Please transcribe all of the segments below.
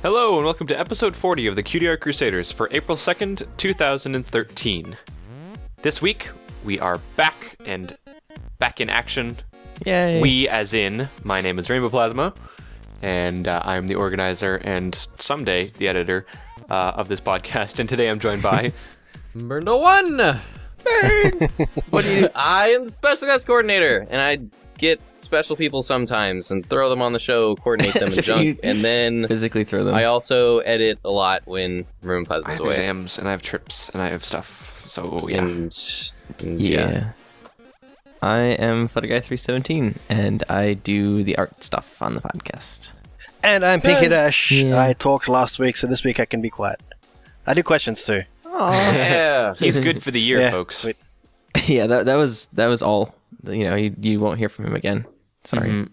Hello and welcome to episode 40 of the Cutie Art Crusaders for April 2nd, 2013. This week, we are back in action. Yay! We as in, my name is Rainbow Plasma, and I'm the organizer and someday the editor of this podcast, and today I'm joined by... Brno One! Burn! What do you? I am the special guest coordinator, and I get special people sometimes and throw them on the show, coordinate them and junk, and then physically throw them. I also edit a lot when Room Plasma's I have away. exams, and I have trips, and I have stuff, so yeah. And yeah. I am FlutterGuy317, and I do the art stuff on the podcast. And I'm Pinky Dash. Yeah. I talked last week, so this week I can be quiet. I do questions too. Yeah. He's good for the year, Yeah, folks. sweet. Yeah, that was all. You know, you won't hear from him again. Sorry.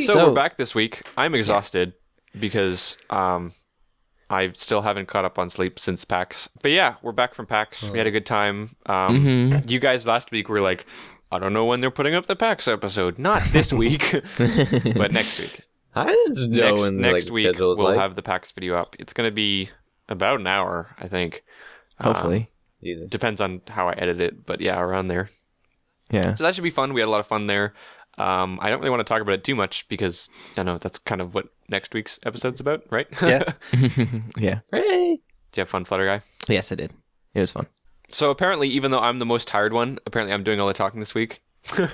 So we're back this week. I'm exhausted because I still haven't caught up on sleep since PAX. But yeah, we're back from PAX. We had a good time. You guys last week were like, I don't know when they're putting up the PAX episode. Not this week, but next week. I just know when Next the week schedule is we'll like. have the PAX video up. It's going to be about an hour, I think. Hopefully. Jesus. Depends on how I edit it, but yeah, around there. Yeah. So that should be fun. We had a lot of fun there. I don't really want to talk about it too much because I know that's kind of what next week's episode's about, right? Yeah. Yeah. Hey. Did you have fun, Flutter Guy? Yes, I did. It was fun. So apparently, even though I'm the most tired one, apparently I'm doing all the talking this week. Can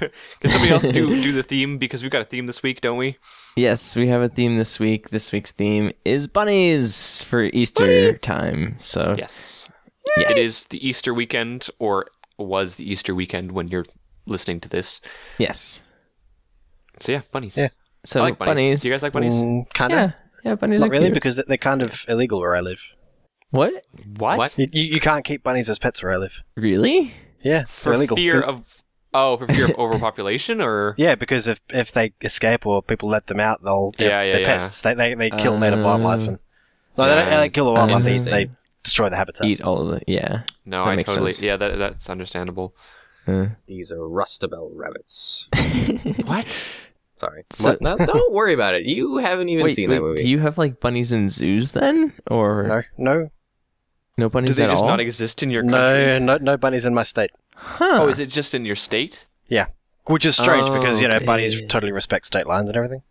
somebody else do the theme? Because we've got a theme this week, don't we? Yes, we have a theme this week. This week's theme is bunnies for Easter time. So Yes. yes. It is the Easter weekend, or was the Easter weekend when you're listening to this. Yes. So yeah, bunnies. Yeah. So I like bunnies. Do you guys like bunnies? Kind of. Yeah, bunnies Not are really, cute. because they're kind of illegal where I live. What? What? You can't keep bunnies as pets where I live. Really? Yeah, For they're illegal. fear of... Oh, for fear of overpopulation, or... Yeah, because if they escape or people let them out, they're pests. They kill native wildlife. And, they don't kill the wildlife, they destroy the habitats. Eat all of the No, That I makes totally... sense. Yeah, that's understandable. These are rustabelle rabbits. What? Sorry. So- What? No, don't worry about it. You haven't even seen that movie. Do you have like bunnies in zoos then, or No, no bunnies Do they at just all? not exist in your country? no bunnies in my state. Huh. Oh, is it just in your state? Yeah, which is strange because okay. bunnies totally respect state lines and everything.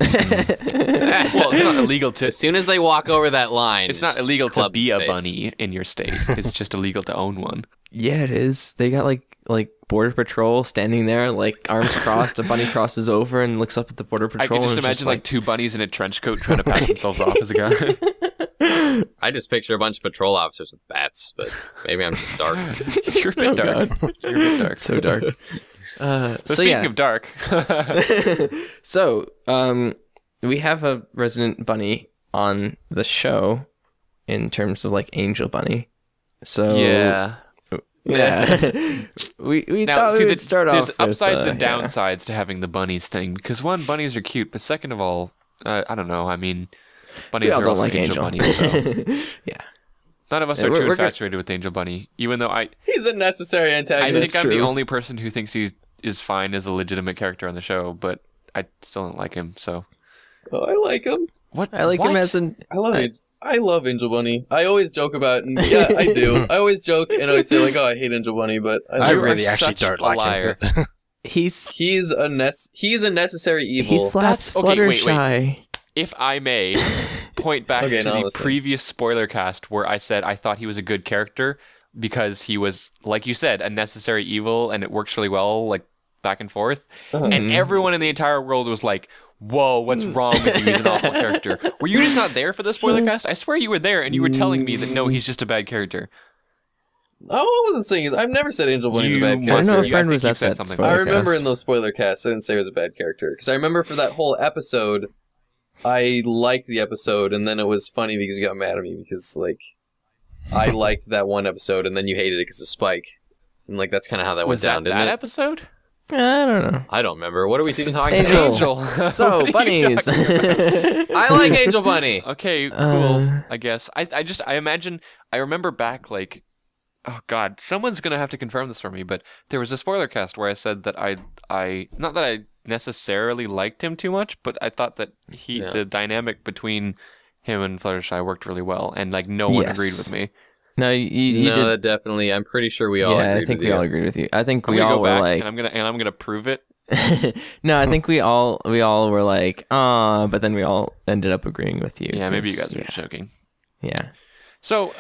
Well, it's not illegal to... As soon as they walk over that line, It's not illegal to club be a face. bunny in your state. It's just illegal to own one. Yeah, it is. They got like border patrol standing there, like arms crossed. A bunny crosses over and looks up at the border patrol. I can just and imagine like two bunnies in a trench coat trying to pass themselves off as a guy. I just picture a bunch of patrol officers with bats, but maybe I'm just dark. You're a bit dark. You're a bit dark. so dark. So speaking of dark, So, we have a resident bunny on the show in terms of like Angel Bunny. So yeah. we Now, thought see, we would start there's off upsides with, and downsides to having the bunnies thing. Because one, bunnies are cute, but second of all, I don't know. I mean, bunnies We all are don't also like angel Angel. bunnies. So Yeah. none of us Yeah, are we're too gonna- infatuated with Angel Bunny. Even though He's a necessary I antagonist. think I'm the true. only person who thinks he is fine as a legitimate character on the show, but I still don't like him. So Oh, I like him. what? I like him as an. I love it. I love Angel Bunny. I always joke about it. Yeah, I do. I always joke and always say like, "Oh, I hate Angel Bunny," but I You are really actually such don't a like liar. him. He's he's a necessary evil. he slaps okay, wait. Fluttershy. If I may point back Okay, to now the listen. previous spoiler cast where I said I thought he was a good character because he was, like you said, a necessary evil and it works really well, like back and forth. And everyone in the entire world was like, whoa, what's wrong with you? He's an awful character. Were you just not there for the spoiler cast? I swear you were there and you were telling me that no, he's just a bad character. Oh, I wasn't saying. I've never said Angel Bunny's a You bad must- I don't know character. if I friend think was you've at said that something spoiler I remember cast. in those spoiler casts, I didn't say he was a bad character because I remember for that whole episode, I liked the episode, and then it was funny because you got mad at me because like I liked that one episode, and then you hated it because of Spike, and like that's kind of how that Was went down, that didn't it? episode? I don't know. I don't remember. What are we even talking Angel. about? Angel. So What are you bunnies. talking about? I like Angel Bunny. Okay, cool. I guess. I imagine. I remember back like oh God, someone's gonna have to confirm this for me, but there was a spoiler cast where I said that I not that I necessarily liked him too much, but I thought that the dynamic between him and Fluttershy worked really well, and like no one agreed with me. No, you did. That definitely. I'm pretty sure we all. Yeah, agreed I think with we you. all agreed with you. I think I'm we gonna all go were back, like, and I'm gonna prove it. no, I think we all were like, but then we all ended up agreeing with you. Yeah, maybe you guys were joking. Yeah. So,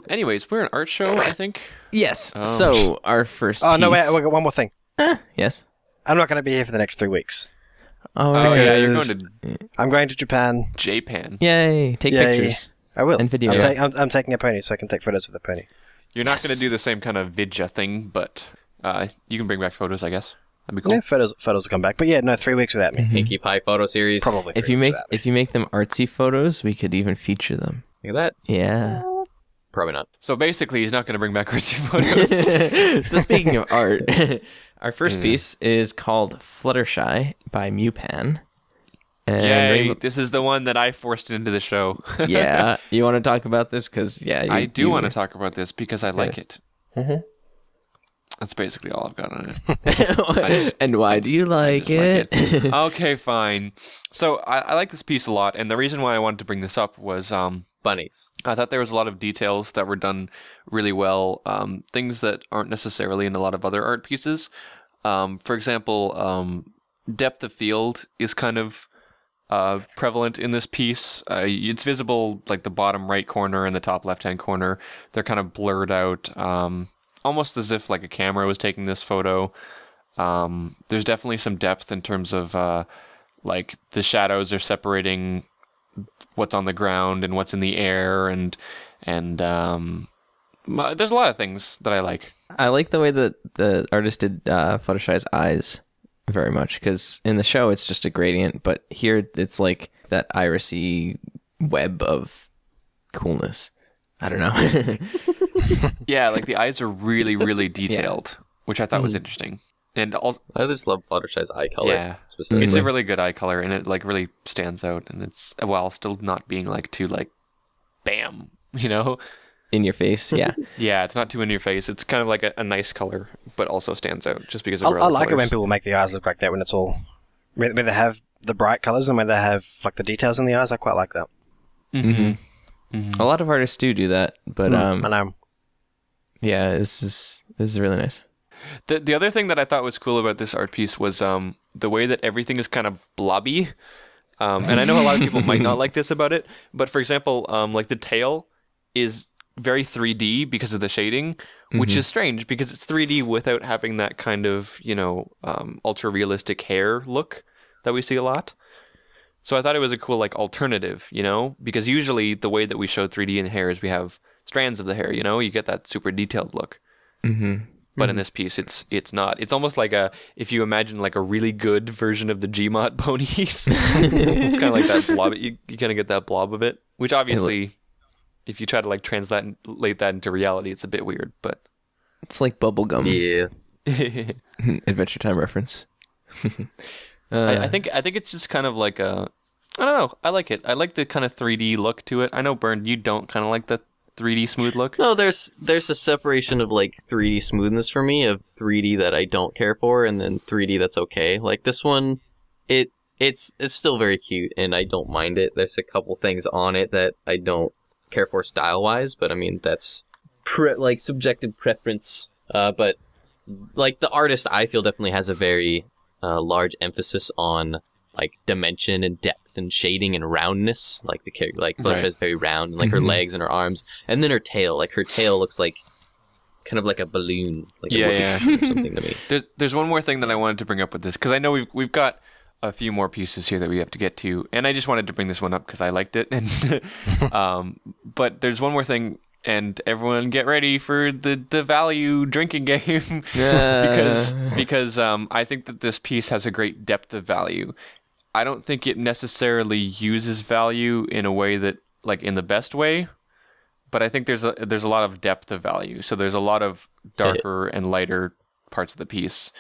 anyways, we're an art show, I think. Yes. So our first. Oh piece... no! Wait, I got one more thing. Yes. I'm not going to be here for the next 3 weeks. Oh yeah, you're going to. I'm going to Japan. Japan. Yay! Take pictures. I will. And video. I'm taking a pony, so I can take photos with a pony. You're not going to do the same kind of vidya thing, but you can bring back photos, I guess. That'd be cool. Yeah, photos will come back. But yeah, no, 3 weeks without me. Pinkie Pie photo series. Probably. If you make them artsy photos, we could even feature them. Look at that. Yeah. Probably not. So basically, he's not going to bring back artsy photos. So speaking of art, our first piece is called Fluttershy by Mupan. And Yay! This is the one that I forced into the show. Yeah, you want to talk about this? Because I do want to talk about this because I like it. Mm-hmm. That's basically all I've got on it. And why do you like it? Okay, fine. So I like this piece a lot, and the reason why I wanted to bring this up was Bunnies. I thought there was a lot of details that were done really well, things that aren't necessarily in a lot of other art pieces. For example, depth of field is kind of prevalent in this piece. It's visible like the bottom right corner and the top left-hand corner. They're kind of blurred out, almost as if like a camera was taking this photo. There's definitely some depth in terms of like the shadows are separating what's on the ground and what's in the air, and there's a lot of things that I like. I like the way that the artist did Fluttershy's eyes very much, because in the show it's just a gradient, but here it's like that irisy web of coolness. I don't know. Yeah, like the eyes are really, really detailed, which I thought was interesting. And also, I just love Fluttershy's eye color. Yeah, it's a really good eye color, and it like really stands out, and it's while still not being like too like, bam, you know, in your face. Yeah, yeah, it's not too in your face. It's kind of like a nice color, but also stands out just because of I like it when people make the eyes look like that, when it's all when they have the bright colors and when they have like the details in the eyes. I quite like that. Mm-hmm. Mm-hmm. A lot of artists do that, but I know. Yeah, this is really nice. The other thing that I thought was cool about this art piece was the way that everything is kind of blobby. And I know a lot of people might not like this about it, but for example, like the tail is very 3D because of the shading, which is strange because it's 3D without having that kind of, you know, ultra realistic hair look that we see a lot. So I thought it was a cool like alternative, you know, because usually the way that we show 3D in hair is we have strands of the hair, you know, you get that super detailed look. Mm-hmm. But in this piece, it's not. It's almost like if you imagine like a really good version of the Gmod ponies. It's kind of like that blob. You kind of get that blob of it, which obviously, if you try to like translate that into reality, it's a bit weird. But it's like bubblegum. Yeah. Adventure Time reference. I think it's just kind of like I don't know. I like it. I like the kind of 3D look to it. I know, Bern, you don't kind of like the 3D smooth look. No, there's a separation of like 3D smoothness for me, of 3D that I don't care for, and then 3D that's okay. Like this one, it's still very cute, and I don't mind it. There's a couple things on it that I don't care for style wise, but I mean that's like subjective preference. But like the artist, I feel definitely has a very large emphasis on like dimension and depth and shading and roundness. Like the character, like Fluttershy is very round, and like her legs and her arms, and then her tail. Like her tail looks like kind of like a balloon. Like yeah. Something to me. There's one more thing that I wanted to bring up with this, because I know we've got a few more pieces here that we have to get to, and I just wanted to bring this one up because I liked it. And but there's one more thing. And everyone get ready for the value drinking game. because I think that this piece has a great depth of value. I don't think it necessarily uses value in a way that, like, in the best way, but I think there's a lot of depth of value. So there's a lot of darker and lighter parts of the piece.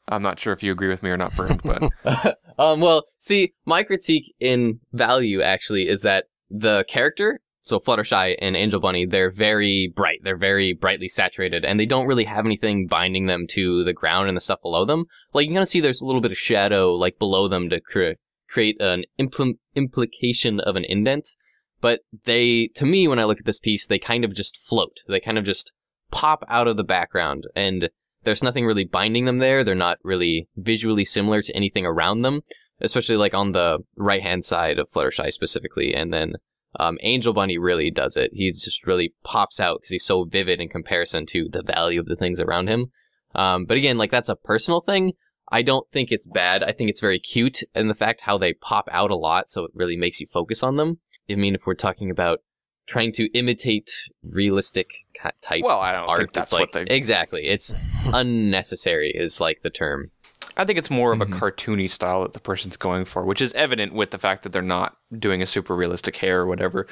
I'm not sure if you agree with me or not, Bernd, but well, see, my critique in value actually is that the character so Fluttershy and Angel Bunny, they're very bright. They're very brightly saturated, and they don't really have anything binding them to the ground and the stuff below them. Like, you can kind of see there's a little bit of shadow, like, below them to create an implication of an indent. But to me, when I look at this piece, they kind of just float. They kind of just pop out of the background, and there's nothing really binding them there. They're not really visually similar to anything around them, especially like on the right-hand side of Fluttershy specifically. And then Angel Bunny really does it. He just really pops out because he's so vivid in comparison to the value of the things around him. But again, like, that's a personal thing. I don't think it's bad. I think it's very cute, and the fact how they pop out a lot, so it really makes you focus on them. I mean, if we're talking about trying to imitate realistic type well, I don't art, think that's like, what they... Exactly. It's unnecessary is, like, the term. I think it's more of a cartoony style that the person's going for, which is evident with the fact that they're not doing a super realistic hair or whatever.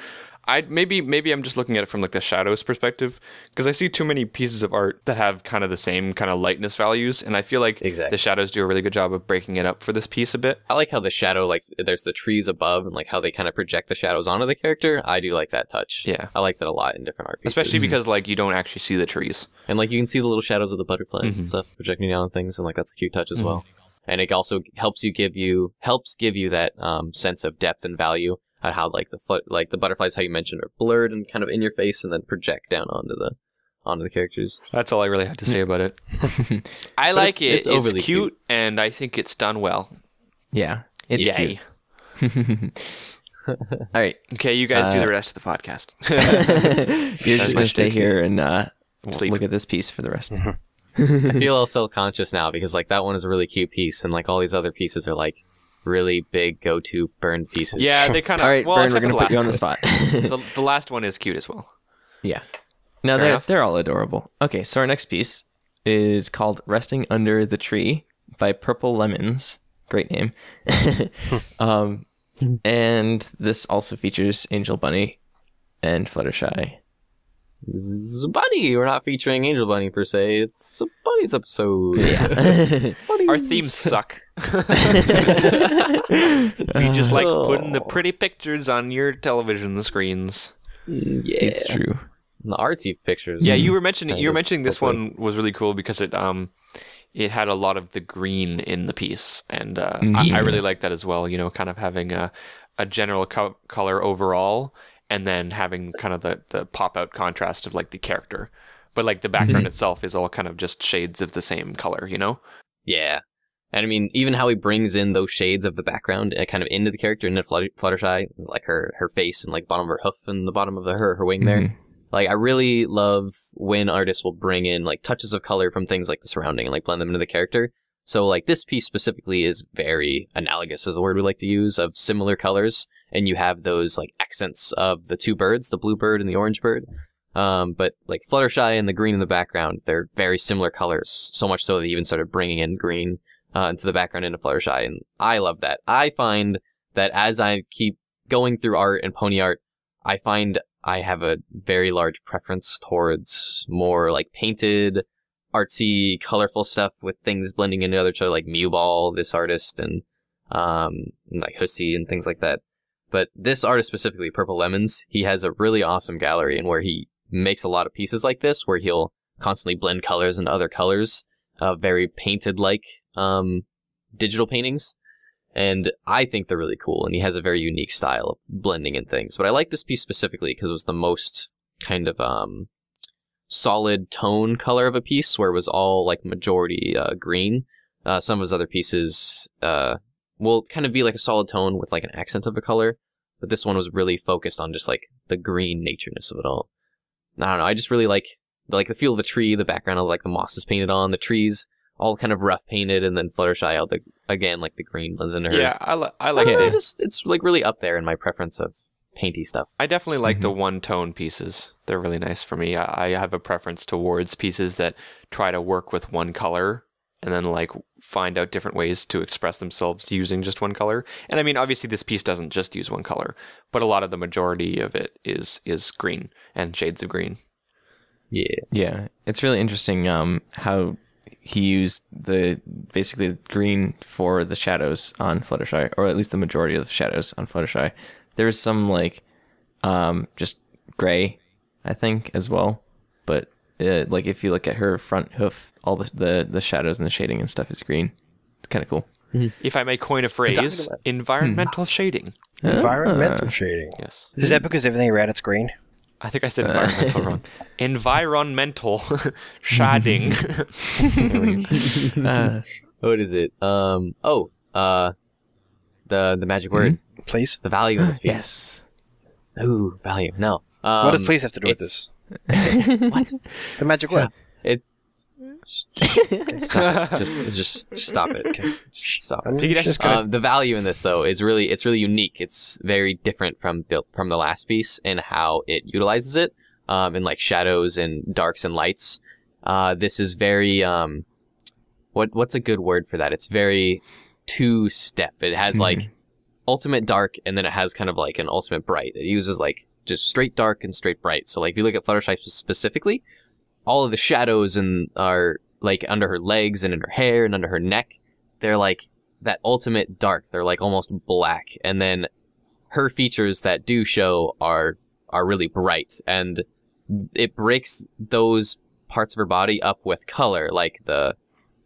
Maybe I'm just looking at it from like the shadows perspective, because I see too many pieces of art that have kind of the same kind of lightness values, and I feel like the shadows do a really good job of breaking it up for this piece a bit. I like how the shadow, like, there's the trees above, and like how they kind of project the shadows onto the character. I do like that touch. Yeah, I like that a lot in different art pieces, especially because like you don't actually see the trees, and like you can see the little shadows of the butterflies and stuff projecting down on things, and like that's a cute touch as well. And it also helps give you that sense of depth and value on how like the butterflies, how you mentioned, are blurred and kind of in your face, and then project down onto the characters. That's all I really have to say about it. I like it. It's cute, and I think it's done well. Yeah, it's cute. All right. Okay, you guys do the rest of the podcast. You're just gonna stay here and look at this piece for the rest. I feel a little self-conscious now because like that one is a really cute piece, and like all these other pieces are like really big go-to burned pieces. Yeah, they kind of. All right, well, Burn, we're gonna put you on the spot. The last one is cute as well. Yeah. No, they're all adorable. Okay, so our next piece is called "Resting Under the Tree" by Purple Lemons. Great name. And this also features Angel Bunny and Fluttershy. This is a bunny. We're not featuring Angel Bunny per se. It's a Bunnies episode. Yeah. Our themes suck. We just like putting the pretty pictures on your television screens. Yeah, it's true. The artsy pictures. Yeah, you were mentioning this one was really cool because it had a lot of the green in the piece, and I really like that as well. You know, kind of having a general color overall, and then having kind of the pop-out contrast of, like, the character. But, like, the background itself is all kind of just shades of the same color, you know? Yeah. And, I mean, even how he brings in those shades of the background kind of into the character, into Fluttershy, like her face and, like, bottom of her hoof and the bottom of her wing there. Like, I really love when artists will bring in, like, touches of color from things like the surrounding and, like, blend them into the character. So, like, this piece specifically is very analogous, is the word we like to use, of similar colors. And you have those, like, accents of the two birds, the blue bird and the orange bird. But, like, Fluttershy and the green in the background, they're very similar colors. So much so they even started bringing in green into the background into Fluttershy. And I love that. I find that as I keep going through art and pony art, I find I have a very large preference towards more, like, painted, artsy, colorful stuff with things blending into other each other, like Mew Ball, this artist, and like Hussy and things like that. But this artist specifically, Purple Lemons, he has a really awesome gallery, and where he makes a lot of pieces like this, where he'll constantly blend colors into other colors, very painted-like digital paintings. And I think they're really cool, and he has a very unique style of blending in things. But I like this piece specifically because it was the most kind of solid tone color of a piece, where it was all like majority green. Some of his other pieces will kind of be like a solid tone with like an accent of a color, but this one was really focused on just like the green natureness of it all. I don't know, I just really like the feel of the tree, the background of like the moss is painted on, the trees all kind of rough painted, and then Fluttershy, all again like the green blends into her. Yeah, I like it. It's like really up there in my preference of painty stuff. I definitely like the one-tone pieces. They're really nice for me. I have a preference towards pieces that try to work with one color and then like find out different ways to express themselves using just one color. And I mean, obviously this piece doesn't just use one color, but a lot of the majority of it is green and shades of green. Yeah. It's really interesting how he used basically the green for the shadows on Fluttershy, or at least the majority of the shadows on Fluttershy. There's some like just gray, I think, as well. But like if you look at her front hoof, all the shadows and the shading and stuff is green. It's kind of cool. If I may coin a phrase, environmental shading. Environmental shading. Yes. Is that because everything around it's green? I think I said environmental wrong. Environmental shading. What is it? The magic word. Please. The value of this piece. Yes. Ooh, value. No. What does please have to do with this? What? The magic word. It's stop it. Just stop it. Okay. Just stop it. The value in this though is really unique. It's very different from the last piece in how it utilizes it in like shadows and darks and lights. This is very what's a good word for that? It's very two-step. It has like ultimate dark and then it has kind of like an ultimate bright. It uses like just straight dark and straight bright. So like if you look at Fluttershy specifically, all of the shadows are like under her legs and in her hair and under her neck. They're like that ultimate dark. They're like almost black. And then her features that do show are really bright. And it breaks those parts of her body up with color, like the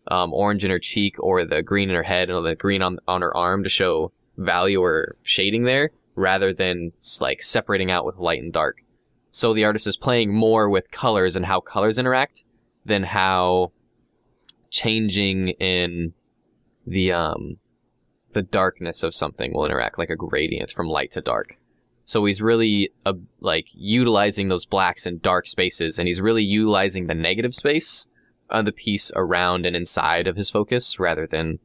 orange in her cheek or the green in her head and the green on her arm to show value or shading there, rather than like separating out with light and dark. So the artist is playing more with colors and how colors interact than how changing in the darkness of something will interact, like a gradient from light to dark. So he's really like utilizing those blacks and dark spaces, and he's really utilizing the negative space of the piece around and inside of his focus, rather than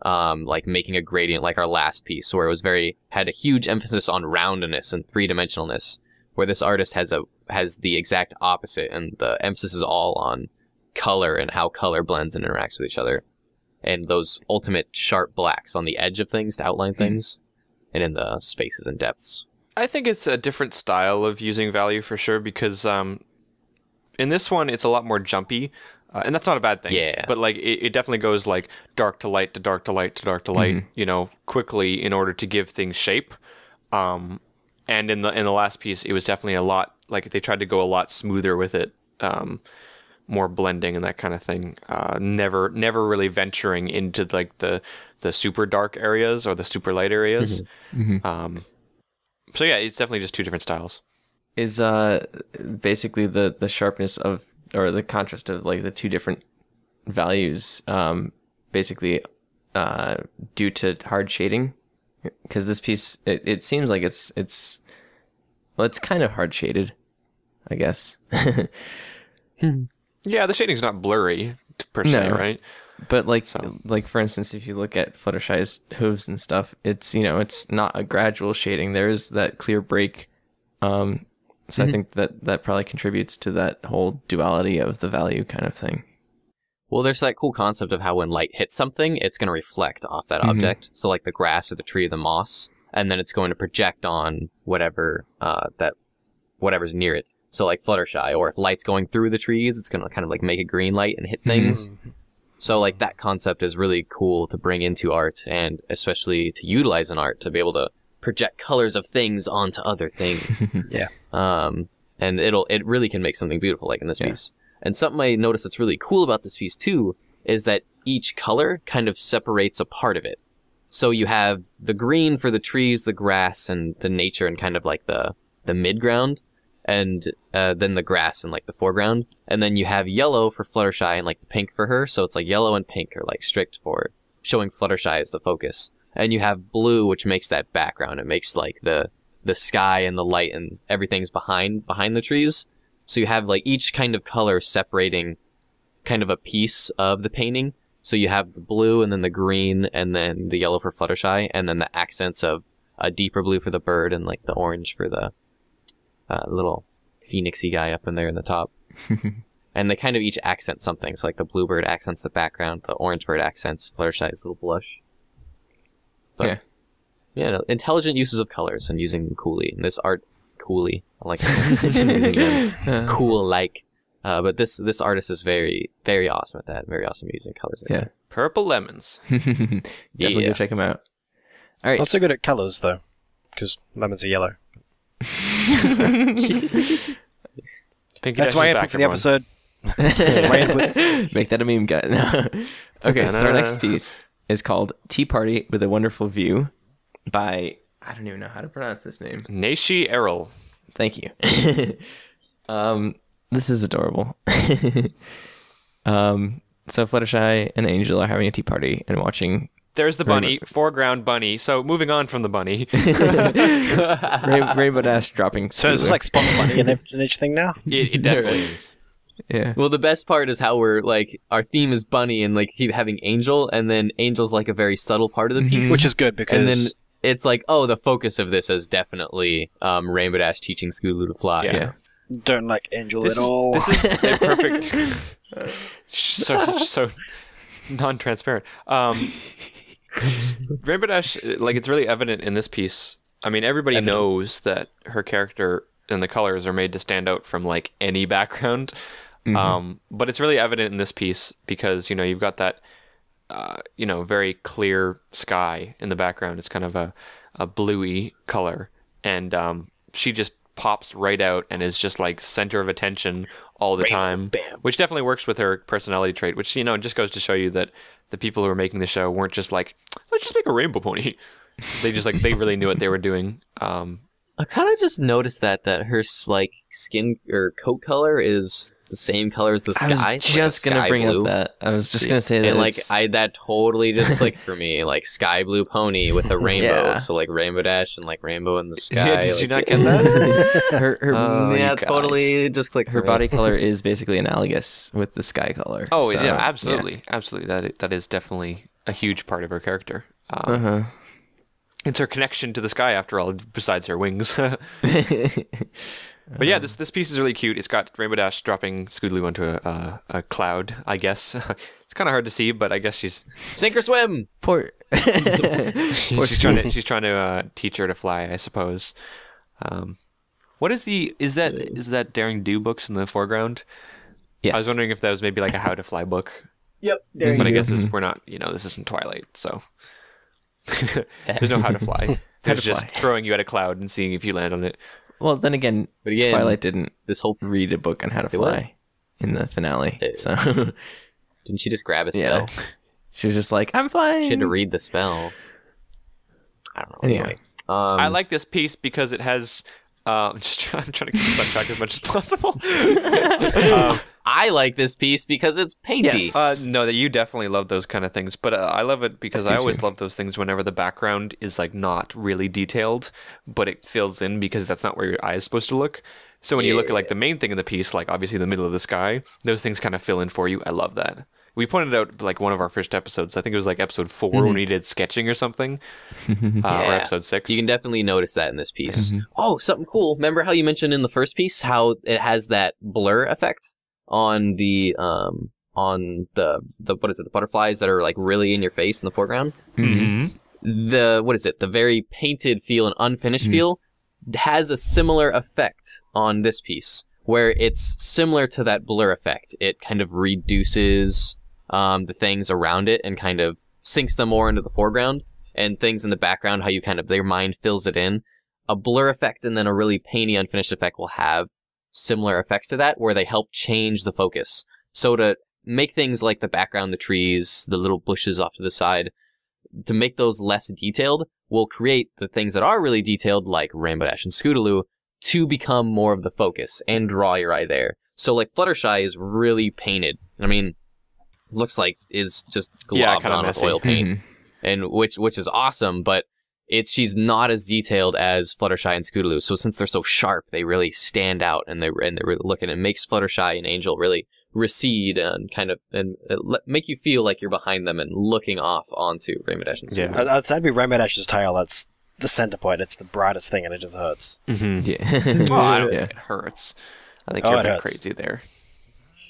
like making a gradient like our last piece, where it was had a huge emphasis on roundness and three-dimensionalness, where this artist has the exact opposite, and the emphasis is all on color and how color blends and interacts with each other, and those ultimate sharp blacks on the edge of things to outline things, and in the spaces and depths. I think it's a different style of using value for sure, because in this one it's a lot more jumpy, and that's not a bad thing. Yeah. But like it definitely goes like dark to light to dark to light to dark to light, quickly in order to give things shape. And in the last piece, it was definitely a lot, like they tried to go a lot smoother with it, more blending and that kind of thing. Never really venturing into like the super dark areas or the super light areas. So yeah, it's definitely just two different styles. Is basically the sharpness of, or the contrast of like the two different values, basically due to hard shading? Because this piece, it seems like it's kind of hard shaded, I guess. Yeah, the shading's not blurry per se, right? But like for instance, if you look at Fluttershy's hooves and stuff, it's it's not a gradual shading. There is that clear break. So I think that probably contributes to that whole duality of the value kind of thing. Well, there's that cool concept of how when light hits something, it's going to reflect off that object. So like the grass or the tree or the moss, and then it's going to project on whatever whatever's near it. So like Fluttershy, or if light's going through the trees, it's going to kind of like make a green light and hit things. So like that concept is really cool to bring into art, and especially to utilize in art, to be able to project colors of things onto other things. Yeah. And it really can make something beautiful, like in this piece. And something I noticed that's really cool about this piece too is that each color kind of separates a part of it. So you have the green for the trees, the grass, and the nature, and kind of like the mid-ground, and then the grass and like the foreground. And then you have yellow for Fluttershy and like the pink for her. So it's like yellow and pink are like strict for showing Fluttershy as the focus. And you have blue, which makes that background. It makes like the sky and the light and everything's behind the trees. So you have like each kind of color separating kind of a piece of the painting. So you have the blue and then the green and then the yellow for Fluttershy, and then the accents of a deeper blue for the bird and like the orange for the little phoenixy guy up in there in the top. And they kind of each accent something. So like the bluebird accents the background, the orange bird accents Fluttershy's little blush. But, yeah, intelligent uses of colors and using them coolly. And this art coolly. I like using cool like. But this artist is very, very awesome at that. Very awesome at using colors. Like that. Purple lemons. Definitely go check them out. All right. Not so good at colors though, because lemons are yellow. Pinky That's Dash my is input back, for the everyone. episode. That's my input. Make that a meme, guy. No. Okay, so our next piece is called Tea Party with a Wonderful View by, I don't even know how to pronounce this name. Nashi Errol. Thank you. This is adorable. So Fluttershy and Angel are having a tea party and watching. There's the bunny, foreground bunny. So moving on from the bunny. Rainbow Dash dropping. So is this like Spot the Bunny in each thing now? It definitely is. Yeah. Well, the best part is how we're like, our theme is bunny and like keep having Angel, and then Angel's like a very subtle part of the piece. Which is good because... And then it's like, oh, the focus of this is definitely Rainbow Dash teaching Scootaloo to fly. Yeah. Don't like Angel at all. This is a perfect... so non-transparent. Rainbow Dash, like, it's really evident in this piece. I mean, everybody knows that her character and the colors are made to stand out from, like, any background. But it's really evident in this piece because, you know, you've got that, very clear sky in the background. It's kind of a bluey color. And she just pops right out and is just, like, center of attention all the time. Bam. Which definitely works with her personality trait, which, you know, just goes to show you that the people who were making the show weren't just like, let's just make a rainbow pony. They just, like, they really knew what they were doing. I kind of just noticed that her like skin or coat color is the same color as the sky. I was just gonna bring up that. I was just gonna say that. And like that totally just clicked for me. Like sky blue pony with a rainbow. Yeah. So like Rainbow Dash and like rainbow in the sky. Yeah, did like, you not get that? yeah, totally just clicked. Her body color is basically analogous with the sky color. Oh, so, yeah, absolutely. Absolutely. That is definitely a huge part of her character. It's her connection to the sky, after all, besides her wings. But yeah, this piece is really cute. It's got Rainbow Dash dropping Scootaloo onto a cloud, I guess. It's kind of hard to see, but I guess she's... Sink or swim! Poor... she's trying to teach her to fly, I suppose. What is that Daring Do books in the foreground? Yes. I was wondering if that was maybe like a How to Fly book. Yep. But I guess we're not, this isn't Twilight, so... There's no how to fly. There's just throwing you at a cloud and seeing if you land on it. Well, then again, Twilight didn't read a book on how to fly in the finale. So didn't she just grab a spell? Yeah. She was just like, I'm flying. She had to read the spell. I don't know. Anyway. I like this piece because it has... I'm trying to keep this on track as much as possible. I like this piece because it's painty. Yes. No, that you definitely love those kind of things, but I love it because I always love those things whenever the background is like not really detailed, but it fills in because that's not where your eye is supposed to look. So when you look at like the main thing in the piece, like obviously the middle of the sky, those things kind of fill in for you. I love that. We pointed out like one of our first episodes. I think it was like episode 4 when we did sketching or something, or episode 6. You can definitely notice that in this piece. Oh, something cool. Remember how you mentioned in the first piece how it has that blur effect on the what is it? The butterflies that are like really in your face in the foreground. The very painted feel and unfinished feel has a similar effect on this piece, where it's similar to that blur effect. It kind of reduces the things around it and kind of sinks them more into the foreground, and things in the background, how you kind of, their mind fills it in. A blur effect and then a really painty unfinished effect will have similar effects to that, where they help change the focus. So to make things like the background, the trees, the little bushes off to the side, to make those less detailed, will create the things that are really detailed, like Rainbow Dash and Scootaloo, to become more of the focus and draw your eye there. So like Fluttershy is really painted. I mean, looks like is just globbed on with oil paint, and which is awesome. But she's not as detailed as Fluttershy and Scootaloo. So since they're so sharp, they really stand out, and they're really looking. It makes Fluttershy and Angel really recede and kind of make you feel like you're behind them and looking off onto Rainbow Dash and Scootaloo. Yeah, that'd be Rainbow Dash's tail. That's the center point. It's the brightest thing, and it just hurts. I don't think it hurts. I think you're a bit crazy there.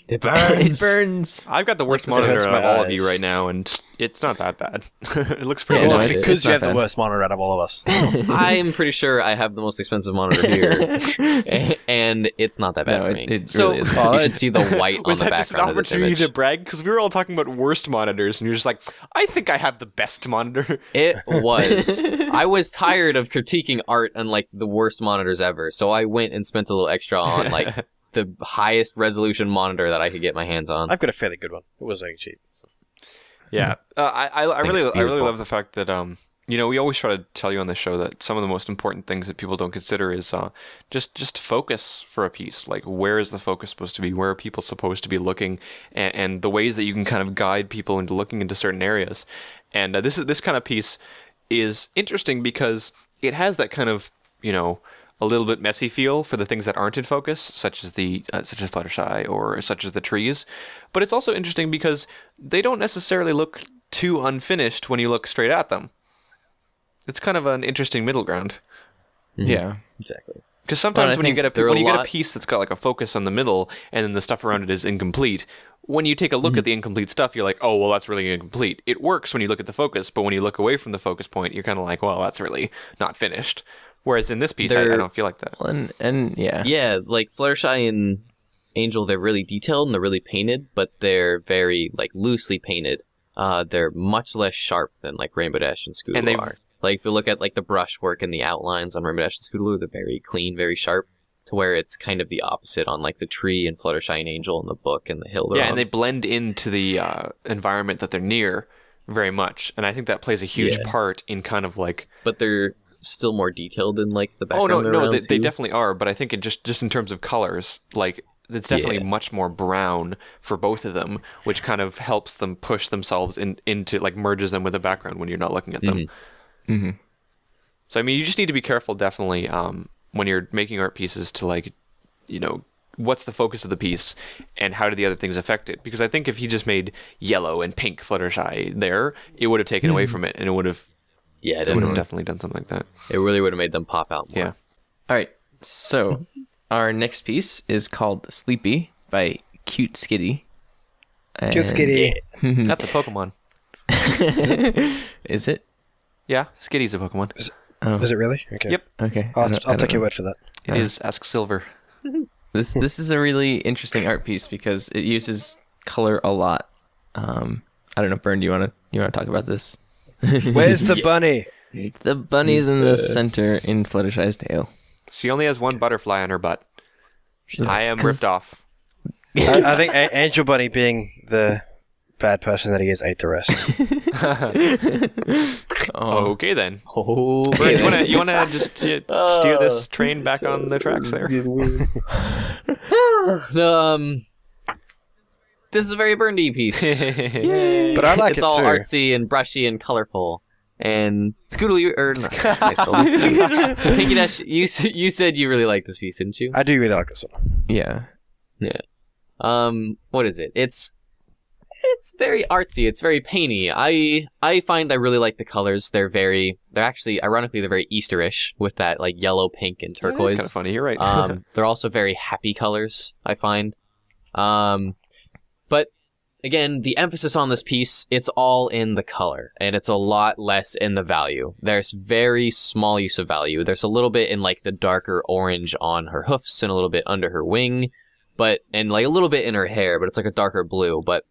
It burns. It burns. I've got the worst Like, 'cause it monitor hurts out of my all of you eyes. right now, and it's not that bad. It looks pretty Yeah, good. no, Well, it's because you not have the bad. worst monitor out of all of us. I'm pretty sure I have the most expensive monitor here, and it's not that bad No, for it, me. it So- really is. You should see the white Was on the that just an background of this opportunity image. to brag? Because we were all talking about worst monitors, and you're just like, I think I have the best monitor. It was. I was tired of critiquing art on like the worst monitors ever, so I went and spent a little extra on like the highest resolution monitor that I could get my hands on. I've got a fairly good one. It wasn't cheap. So. Yeah, I This thing really is beautiful. love the fact that we always try to tell you on the show that some of the most important things that people don't consider is just focus for a piece. Like, where is the focus supposed to be? Where are people supposed to be looking? And the ways that you can kind of guide people into looking into certain areas. And this kind of piece is interesting because it has that kind of a little bit messy feel for the things that aren't in focus, such as Fluttershy or such as the trees. But it's also interesting because they don't necessarily look too unfinished when you look straight at them. It's kind of an interesting middle ground. Yeah. Exactly. Because sometimes when you get there are when you get a lot- piece that's got like a focus on the middle and then the stuff around it is incomplete, when you take a look at the incomplete stuff, you're like, oh, well, that's really incomplete. It works when you look at the focus, but when you look away from the focus point, you're kind of like, well, that's really not finished. Whereas in this piece, I don't feel like that. And yeah. Yeah, like Fluttershy and Angel, they're really detailed and they're really painted, but they're very like loosely painted. They're much less sharp than like Rainbow Dash and Scootaloo are. Like if you look at like the brush work and the outlines on Rainbow Dash and Scootaloo, they're very clean, very sharp. To where it's kind of the opposite on like the tree and Fluttershy and Angel and the book and the hill. Yeah, on. and they blend into the environment that they're near very much, and I think that plays a huge part in kind of like. But they're still more detailed in like the background. Oh no, they too. definitely are. But I think it just in terms of colors, like it's definitely much more brown for both of them, which kind of helps them push themselves into like merges them with the background when you're not looking at them. Mm-hmm. So I mean, you just need to be careful, definitely, when you're making art pieces to like, what's the focus of the piece and how do the other things affect it? Because I think if he just made yellow and pink Fluttershy there, it would have taken away from it, and it would have. Yeah, It would have definitely done something like that. It really would have made them pop out more. Yeah. All right. So our next piece is called Sleepy by Cute Skitty. Cute Skitty. That's a Pokemon. Is it? Yeah, Skitty's a Pokemon. Is it really? Okay. Yep. Okay. I'll I take don't your know. word for that. It is Ask Silver. This is a really interesting art piece because it uses color a lot. I don't know, Bern, do you want to talk about this? Where's the bunny? The bunny's in the center in Fluttershy's tail. She only has one butterfly on her butt. I am ripped off. I think Angel Bunny, being the bad person that he is, ate the rest. Okay then. Oh, Bert, you wanna just steer this train back on the tracks there? This is a very Burndy piece. But I like it's it all too. artsy and brushy and colorful. And Scootaloo, or not, Pinky Dash, you said you really liked this piece, didn't you? I do really like this one. Yeah. Yeah. What is it? It's very artsy. It's very painty. I find I really like the colors. They're actually, ironically, they're very Easterish with that like yellow, pink, and turquoise. That's kind of funny. You're right. They're also very happy colors, I find. But again, the emphasis on this piece, it's all in the color, and it's a lot less in the value. There's very small use of value. There's a little bit in like the darker orange on her hoofs and a little bit under her wing, and like a little bit in her hair, but it's like a darker blue. But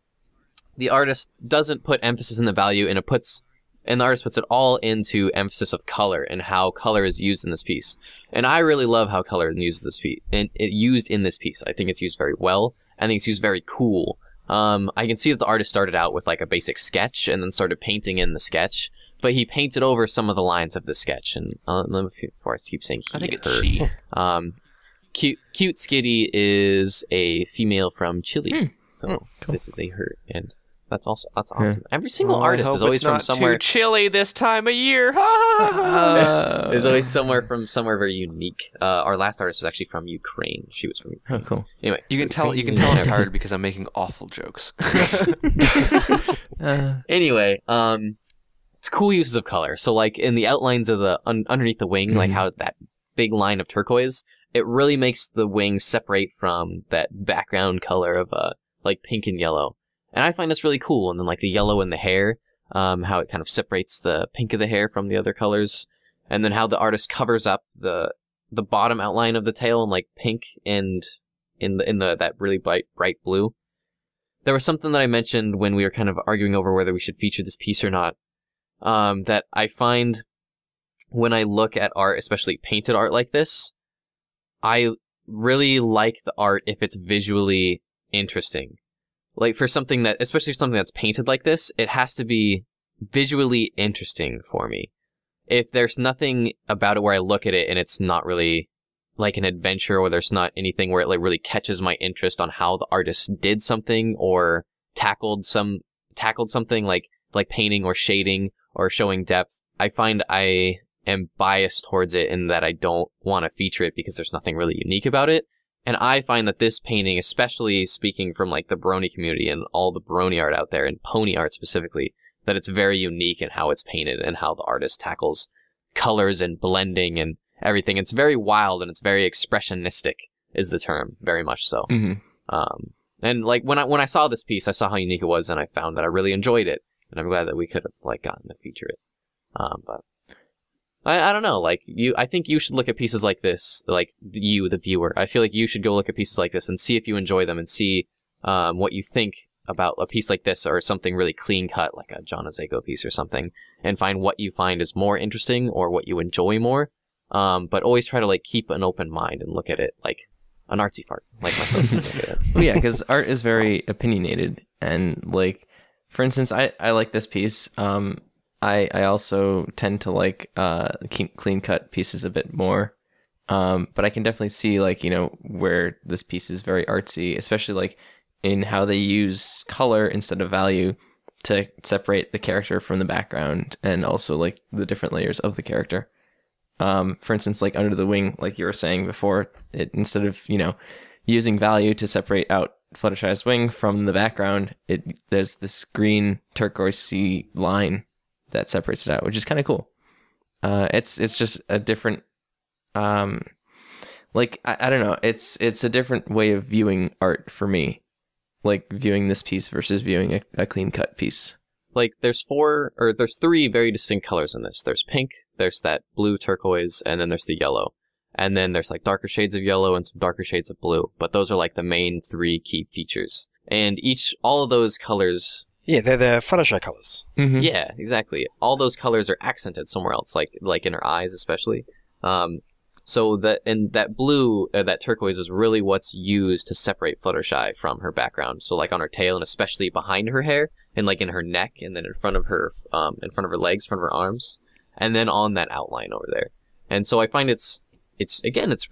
the artist doesn't put emphasis in the value, and the artist puts it all into emphasis of color and how color is used in this piece. And I really love how color is used in this piece. I think it's used very well. I think it's used very cool. I can see that the artist started out with like a basic sketch and then started painting in the sketch, but he painted over some of the lines of the sketch. And before I keep saying he, I think it's her. she. Cute Skitty is a female from Chile, so this is a her, and that's awesome. Every single artist is always from somewhere. Too chilly this time of year. There's always somewhere very unique. Our last artist was actually from Ukraine. She was from Ukraine. Oh, cool. Anyway, You can tell I'm tired because I'm making awful jokes. Anyway, it's cool uses of color. So like in the outlines of the underneath the wing, like how that big line of turquoise, it really makes the wing separate from that background color of like pink and yellow. And I find this really cool. And then like the yellow in the hair, how it kind of separates the pink of the hair from the other colors. And then how the artist covers up the bottom outline of the tail in like pink and in that really bright blue. There was something that I mentioned when we were kind of arguing over whether we should feature this piece or not. That I find when I look at art, especially painted art like this, I really like the art if it's visually interesting. Like for something that, especially something that's painted like this, it has to be visually interesting for me. If there's nothing about it where I look at it and it's not really like an adventure, or there's not anything where it like really catches my interest on how the artist did something or tackled something like painting or shading or showing depth, I find I am biased towards it in that I don't want to feature it because there's nothing really unique about it. And I find that this painting, especially speaking from like the Brony community and all the Brony art out there, and pony art specifically, that it's very unique in how it's painted and how the artist tackles colors and blending and everything. It's very wild and it's very expressionistic is the term, very much so. And like when I saw this piece, I saw how unique it was, and I found that I really enjoyed it, and I'm glad that we could have like gotten to feature it. But I don't know, like I think you should look at pieces like this, like you, the viewer. I feel like you should go look at pieces like this and see if you enjoy them, and see what you think about a piece like this, or something really clean cut like a John Azago piece or something, and find what you find is more interesting or what you enjoy more. But always try to like keep an open mind and look at it like an artsy fart, like myself. Well, yeah, because art is very opinionated, and like, for instance, I like this piece. I also tend to like clean cut pieces a bit more. But I can definitely see like, you know, where this piece is very artsy, especially like in how they use color instead of value to separate the character from the background, and also like the different layers of the character. For instance, like under the wing, like you were saying before, it, instead of, you know, using value to separate out Fluttershy's wing from the background, there's this green turquoise line that separates it out, which is kind of cool. It's just a different, like, I don't know, it's a different way of viewing art for me, like viewing this piece versus viewing a clean cut piece. Like there's three very distinct colors in this. There's pink, there's that blue turquoise, and then there's the yellow. And then there's like darker shades of yellow and some darker shades of blue. But those are like the main three key features. And all of those colors... Yeah, they're the Fluttershy colors. Mm-hmm. Yeah, exactly. All those colors are accented somewhere else, like in her eyes especially. So that blue, that turquoise is really what's used to separate Fluttershy from her background. So like on her tail, and especially behind her hair, and like in her neck, and then in front of her legs, front of her arms, and then on that outline over there. And so I find it's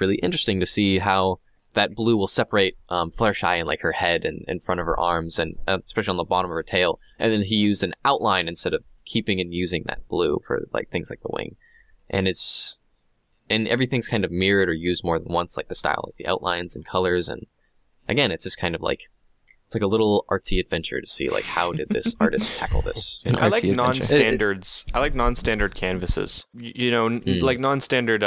really interesting to see how that blue will separate Fluttershy in like her head and in front of her arms, and especially on the bottom of her tail. And then he used an outline instead of keeping and using that blue for like things like the wing. And everything's kind of mirrored or used more than once, like the style, like the outlines and colors. And again, it's just kind of like, it's like a little artsy adventure to see like how did this artist tackle this. You know? I like non-standards. I like non-standard canvases. You know, like non-standard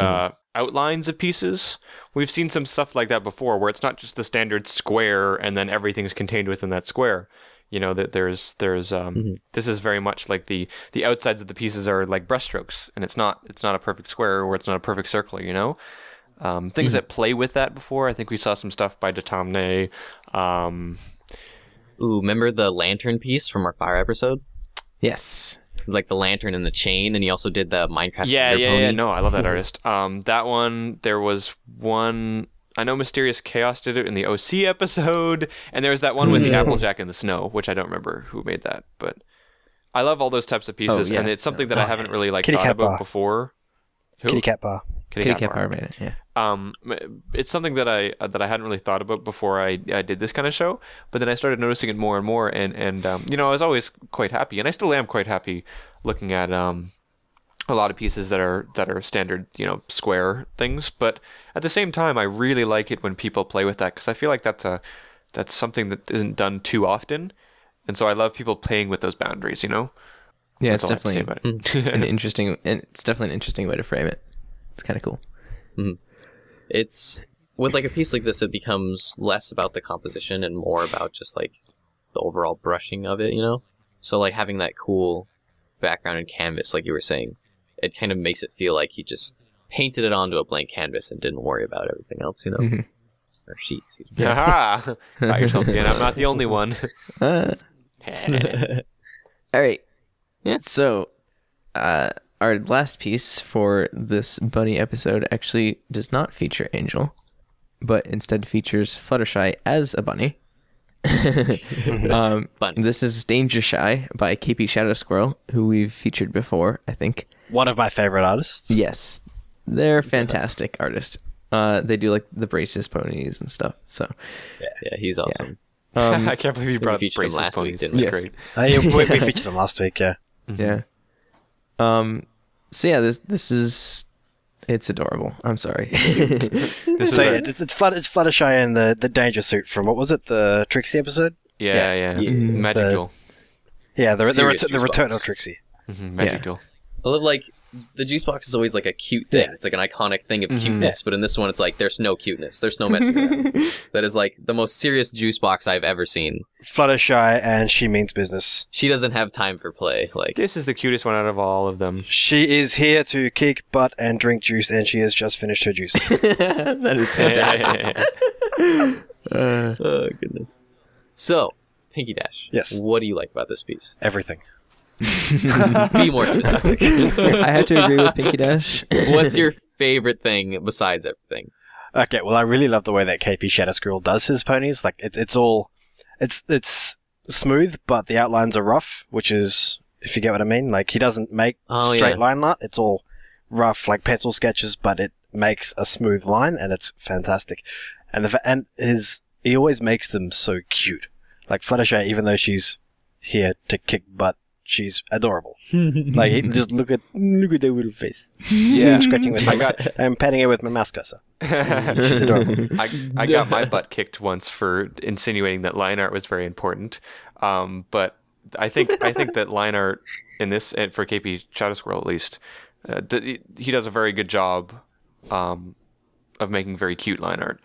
outlines of pieces. We've seen some stuff like that before, where it's not just the standard square and then everything's contained within that square. You know, that there's this is very much like the outsides of the pieces are like brushstrokes, and it's not a perfect square, or it's not a perfect circle. You know, things that play with that before. I think we saw some stuff by Datamne. Ooh, remember the lantern piece from our fire episode? Yes. Like the lantern and the chain, and he also did the Minecraft. Yeah. No, I love that artist. That one, there was one. I know Mysterious Chaos did it in the OC episode, and there was that one with the Applejack in the snow, which I don't remember who made that, but I love all those types of pieces, and it's something that I haven't really like thought about before. Who? Kitty Cat Bar. Kitty Cat Bar made it. Yeah. It's something that I hadn't really thought about before I did this kind of show, but then I started noticing it more and more, and you know, I was always quite happy, and I still am quite happy looking at a lot of pieces that are standard, you know, square things. But at the same time, I really like it when people play with that, because I feel like that's something that isn't done too often, and so I love people playing with those boundaries. You know. Yeah, that's it's definitely an interesting way to frame it. It's kind of cool. Mm-hmm. It's with like a piece like this, it becomes less about the composition and more about just like the overall brushing of it, you know? So like having that cool background and canvas, like you were saying, it kind of makes it feel like he just painted it onto a blank canvas and didn't worry about everything else, you know? Mm-hmm. Or she, excuse me. Haha! Got yourself again. I'm not the only one. All right. Yeah. So, our last piece for this bunny episode actually does not feature Angel, but instead features Fluttershy as a bunny. Bunny. This is Danger Shy by KP Shadow Squirrel, who we've featured before, I think. One of my favorite artists. Yes, they're fantastic artists. They do like the braces ponies and stuff. So Yeah, he's awesome. I can't believe you brought up featured him braces last week, ponies. didn't That's we? great. Yeah, we featured them last week, yeah. yeah. So yeah, this is, it's adorable. I'm sorry. This So is it's Fluttershy in the danger suit from, what was it, the Trixie episode? yeah. Magic Duel. Yeah, the Serious return of Juice Box. Trixie. Magic Yeah. Duel. I love like the juice box is always like a cute thing. Yeah. It's like an iconic thing of cuteness, but in this one it's like there's no cuteness. There's no messing around. That is like the most serious juice box I've ever seen. Fluttershy, and she means business. She doesn't have time for play. Like This is the cutest one out of all of them. She is here to kick butt and drink juice, and she has just finished her juice. That is fantastic. oh goodness. So, Pinky Dash. Yes. What do you like about this piece? Everything. Be more specific. I have to agree with Pinky Dash. What's your favorite thing besides everything? Okay, well, I really love the way that KP Shadow Squirrel does his ponies. Like, it's smooth, but the outlines are rough, which is, if you get what I mean. Like, he doesn't make straight line art. It's all rough, like pencil sketches, but it makes a smooth line, and it's fantastic. And he always makes them so cute. Like Fluttershy, even though she's here to kick butt, she's adorable. Like, just look at that little face. Yeah. I'm scratching with I'm patting it with my mouse cursor. She's adorable. I got my butt kicked once for insinuating that line art was very important. But I think that line art in this, and for KP Shadow Squirrel at least, he does a very good job of making very cute line art,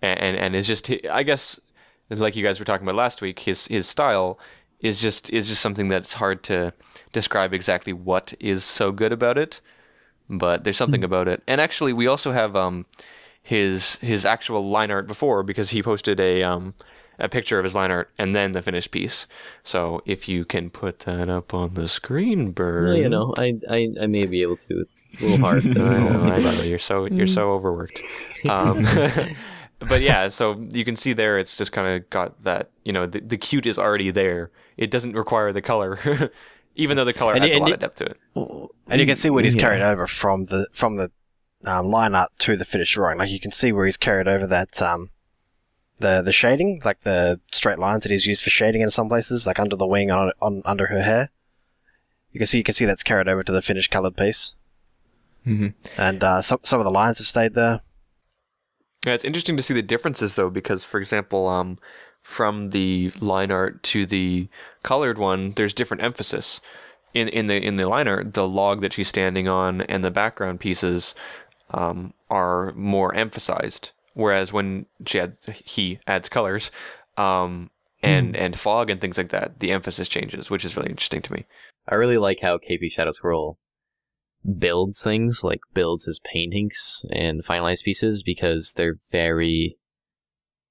and is just, I guess, like you guys were talking about last week, his style is just something that's hard to describe exactly what is so good about it, but there's something about it. And actually, we also have his actual line art before, because he posted a picture of his line art and then the finished piece. So if you can put that up on the screen, Bird. Well, you know, I may be able to. It's a little hard. I know. You're so overworked. But yeah, so you can see there, it's just kind of got that, you know, the cute is already there. It doesn't require the color, even though the color adds a lot of depth to it. And you can see what he's carried over from the line art to the finished drawing. Like, you can see where he's carried over that the shading, like the straight lines that he's used for shading in some places, like under the wing on under her hair. You can see that's carried over to the finished colored piece. Mm-hmm. And some of the lines have stayed there. Yeah, it's interesting to see the differences though, because for example, from the line art to the colored one, there's different emphasis. In the line art, the log that she's standing on and the background pieces are more emphasized, whereas when he adds colors and fog and things like that, the emphasis changes, which is really interesting to me. I really like how KP Shadow Squirrel builds things, like builds his paintings and finalized pieces, because they're very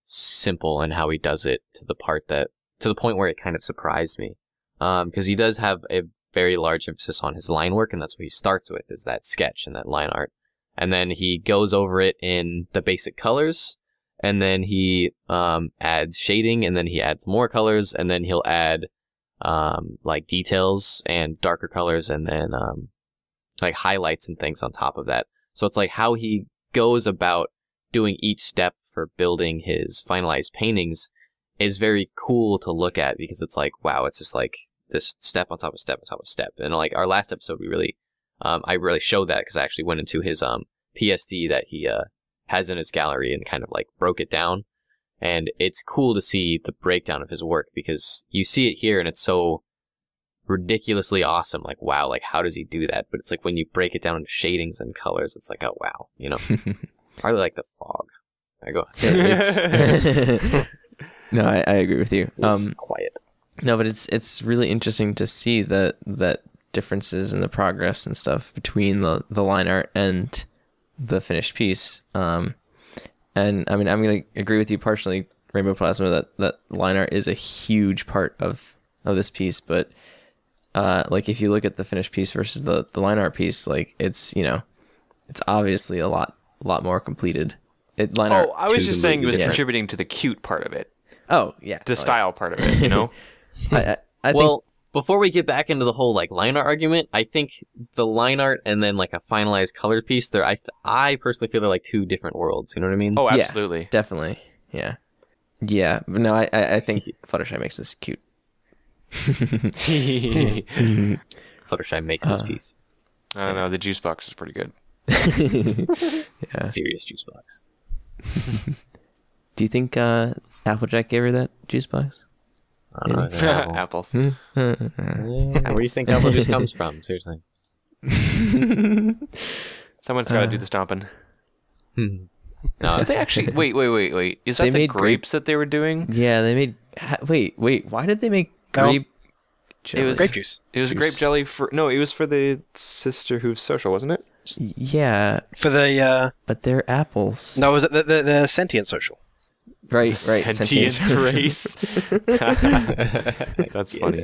simple in how he does it, to the point where it kind of surprised me. Because he does have a very large emphasis on his line work, and that's what he starts with, is that sketch and that line art. And then he goes over it in the basic colors, and then he adds shading, and then he adds more colors, and then he'll add like details and darker colors, and then like highlights and things on top of that. So it's like how he goes about doing each step for building his finalized paintings is very cool to look at, because it's like, wow, it's just like this step on top of step on top of step. And like our last episode, I really showed that, because I actually went into his PSD that he has in his gallery and kind of like broke it down. And it's cool to see the breakdown of his work, because you see it here and it's so ridiculously awesome. Like, wow, like how does he do that? But it's like when you break it down into shadings and colors, it's like, oh wow, you know. I really like the fog. Right, go. No, I agree with you. Quiet. No, but it's really interesting to see that differences in the progress and stuff between the line art and the finished piece. And I mean, I'm going to agree with you partially, Rainbow Plasma, that line art is a huge part of this piece. But like if you look at the finished piece versus the line art piece, like it's obviously a lot more completed. I was just saying it was contributing to the cute part of it. Oh yeah, the style part of it, you know. I think before we get back into the whole like line art argument, I think the line art and then like a finalized colored piece, I personally feel they're like two different worlds. You know what I mean? Oh, absolutely, yeah, definitely, yeah. But no, I think Fluttershy makes this cute. Fluttershy makes this piece. I don't know. The juice box is pretty good. Yeah. Serious juice box. Do you think Applejack gave her that juice box? I don't know. Apples. Where do you think apple juice comes from? Seriously. Someone's got to do the stomping. No. Did they actually? Wait. Is that the grapes that they were doing? Yeah, they made. Wait. Why did they make grape? It was grape juice. It was grape jelly for it was for the Sister Who's Social, wasn't it? Yeah, for the. But they're apples. No, was it the sentient social? Right. Sentient race. That's funny.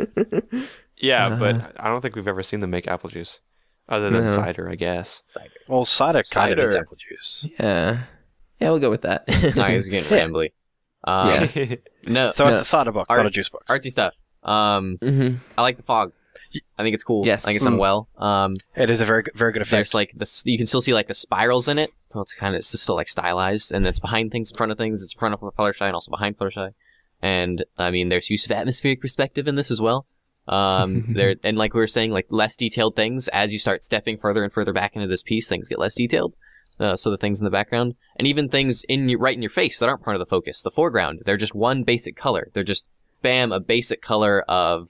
Yeah, but I don't think we've ever seen them make apple juice, other than cider, I guess. Cider. Well, cider kind of is apple juice. Yeah, we'll go with that. Nice, getting rambly. No. So it's a cider box, not a juice box. Artsy stuff. I like the fog. I think it's cool. Yes. I think it's done well. It is a very good effect. There's like you can still see like the spirals in it, so it's just still like stylized, and it's behind things, in front of things. It's in front of Fluttershy and also behind Fluttershy. And I mean, there's use of atmospheric perspective in this as well. There and like we were saying, like less detailed things as you start stepping further and further back into this piece, things get less detailed. So the things in the background, and even things right in your face that aren't part of the focus, the foreground, they're just one basic color. They're just a basic color of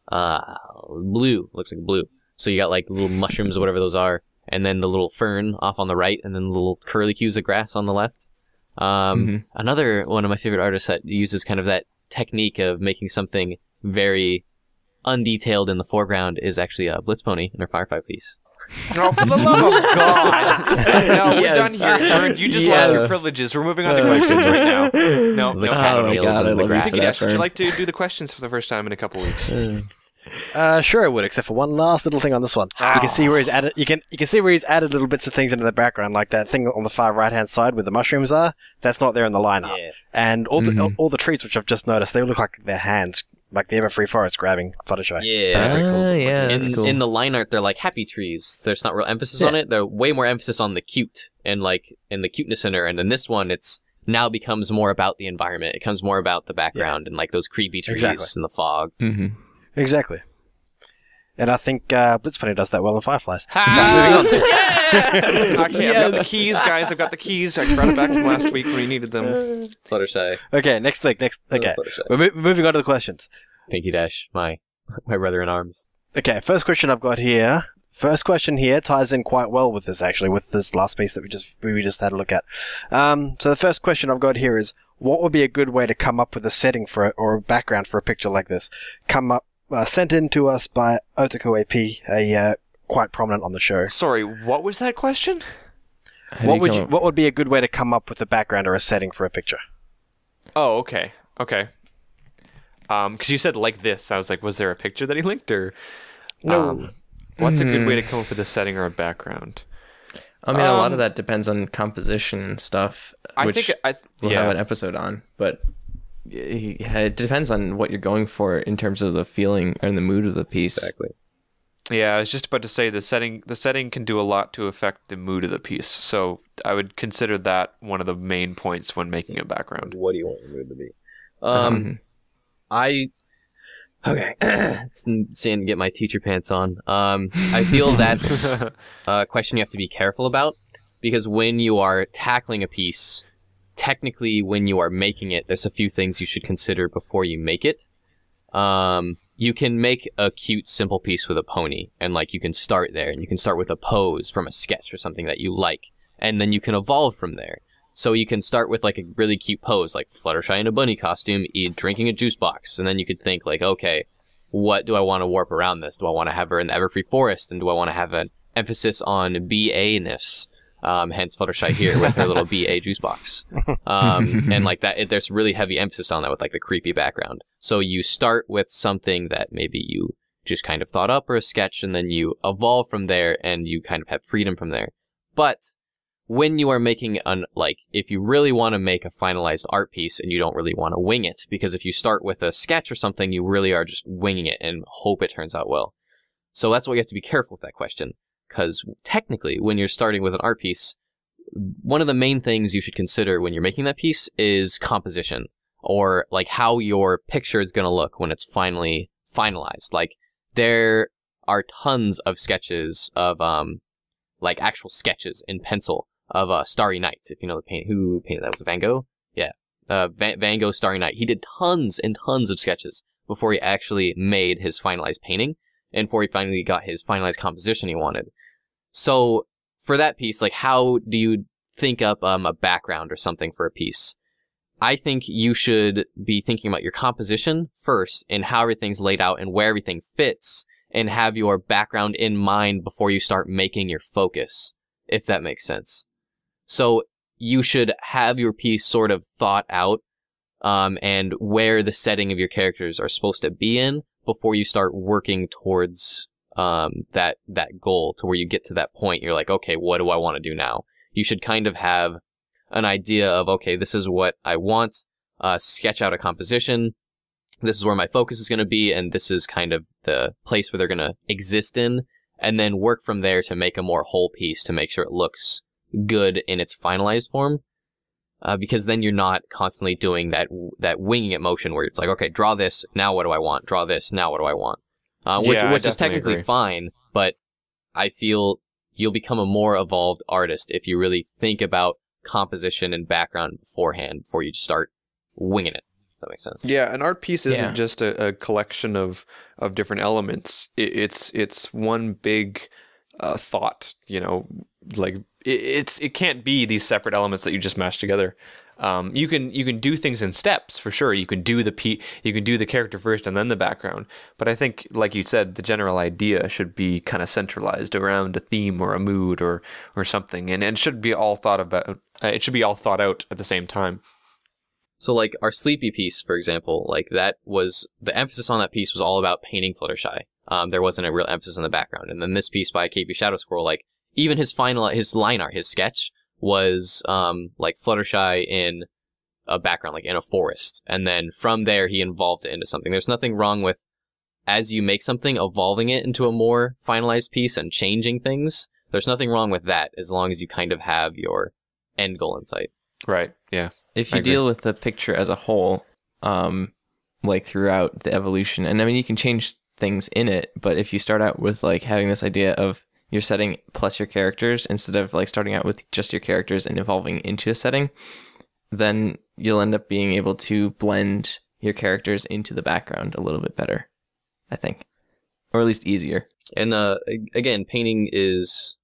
blue. Looks like blue. So you got like little mushrooms or whatever those are, and then the little fern off on the right, and then the little curlicues of grass on the left. Another one of my favorite artists that uses kind of that technique of making something very undetailed in the foreground is actually Blitz Pony in her Firefly piece. Oh, for the love of God! No, we're done here. Aaron, you just lost your privileges. We're moving on to questions right now. No, Yes, would you like to do the questions for the first time in a couple weeks? Sure, I would, except for one last little thing on this one. You can see where he's added. You can see where he's added little bits of things into the background, like that thing on the far right hand side where the mushrooms are. That's not there in the lineup. Yeah. And all the trees, which I've just noticed, they look like their hands, like the Everfree forest grabbing Fluttershy. Yeah, that's cool. In the line art, they're like happy trees. There's not real emphasis on it. There's way more emphasis on the cute and like in the cuteness in her. And in this one, it's now becomes more about the environment. It becomes more about the background and like those creepy trees and the fog. Exactly. And I think Blitz Pony does that well in Fireflies. I've got the keys, guys. I've got the keys. I brought it back from last week when we needed them. Fluttershy. Okay, next. Okay, we're moving on to the questions. Pinky Dash, my brother in arms. Okay, first question I've got here. First question here ties in quite well with this, actually, with this last piece that we just had a look at. So the first question I've got here is, what would be a good way to come up with a setting for or a background for a picture like this? Sent in to us by Otaku AP, quite prominent on the show. Sorry, what was that question? What would be a good way to come up with a background or a setting for a picture? Oh, okay. Because you said like this, I was like, was there a picture that he linked or? No. What's a good way to come up with a setting or a background? I mean, a lot of that depends on composition and stuff. We'll have an episode on, but. It depends on what you're going for in terms of the feeling and the mood of the piece. Exactly. Yeah, I was just about to say the setting can do a lot to affect the mood of the piece. So I would consider that one of the main points when making a background. What do you want your mood to be? Seeing to get my teacher pants on. I feel that's a question you have to be careful about, because when you are tackling a piece, technically when you are making it, there's a few things you should consider before you make it. You can make a cute, simple piece with a pony, and like you can start there, and you can start with a pose from a sketch or something that you like, and then you can evolve from there. So you can start with like a really cute pose, like Fluttershy in a bunny costume, drinking a juice box. And then you could think like, okay, what do I want to warp around this? Do I want to have her in the Everfree forest? And do I want to have an emphasis on BA-ness? Hence Fluttershy here with her little BA juice box. And like that, there's really heavy emphasis on that with like the creepy background. So you start with something that maybe you just kind of thought up or a sketch, and then you evolve from there and you kind of have freedom from there. But when you are making if you really want to make a finalized art piece and you don't really want to wing it, because if you start with a sketch or something, you really are just winging it and hope it turns out well. So that's why you have to be careful with that question, because technically when you're starting with an art piece, one of the main things you should consider when you're making that piece is composition, or like how your picture is going to look when it's finally finalized. Like there are tons of sketches of like actual sketches in pencil of Starry Night, if you know the paint. Who painted that? Was it Van Gogh? Yeah. Van Gogh Starry Night. He did tons and tons of sketches before he actually made his finalized painting, and before he finally got his finalized composition he wanted. So for that piece, like how do you think up a background or something for a piece? I think you should be thinking about your composition first and how everything's laid out and where everything fits, and have your background in mind before you start making your focus, if that makes sense. So you should have your piece sort of thought out, and where the setting of your characters are supposed to be in before you start working towards that goal, to where you get to that point. You're like, okay, what do I want to do now? You should kind of have an idea of, okay, this is what I want, sketch out a composition, this is where my focus is going to be, and this is kind of the place where they're going to exist in, and then work from there to make a more whole piece to make sure it looks good in its finalized form, because then you're not constantly doing that winging it motion where it's like, okay, draw this, now what do I want? Draw this, now what do I want? Which is technically fine, but I feel you'll become a more evolved artist if you really think about composition and background beforehand before you just start winging it. If that makes sense. Yeah, an art piece isn't just a collection of different elements. It's one big thought, you know, like it can't be these separate elements that you just mash together. You can do things in steps for sure. You can do the character first and then the background. But I think, like you said, the general idea should be kind of centralized around a theme or a mood or something, and it should be all thought about. It should be all thought out at the same time. So like our Sleepy piece, for example, like that was the emphasis on that piece was all about painting Fluttershy. There wasn't a real emphasis on the background. And then this piece by KP Shadow Squirrel, like even his line art, his sketch was like Fluttershy in a background, like in a forest. And then from there, he evolved it into something. There's nothing wrong with, as you make something, evolving it into a more finalized piece and changing things. There's nothing wrong with that, as long as you kind of have your end goal in sight. Right, yeah. If you deal with the picture as a whole, like throughout the evolution, and I mean, you can change things in it, but if you start out with like having this idea of your setting plus your characters, instead of like starting out with just your characters and evolving into a setting, then you'll end up being able to blend your characters into the background a little bit better, I think. Or at least easier. And again, painting it's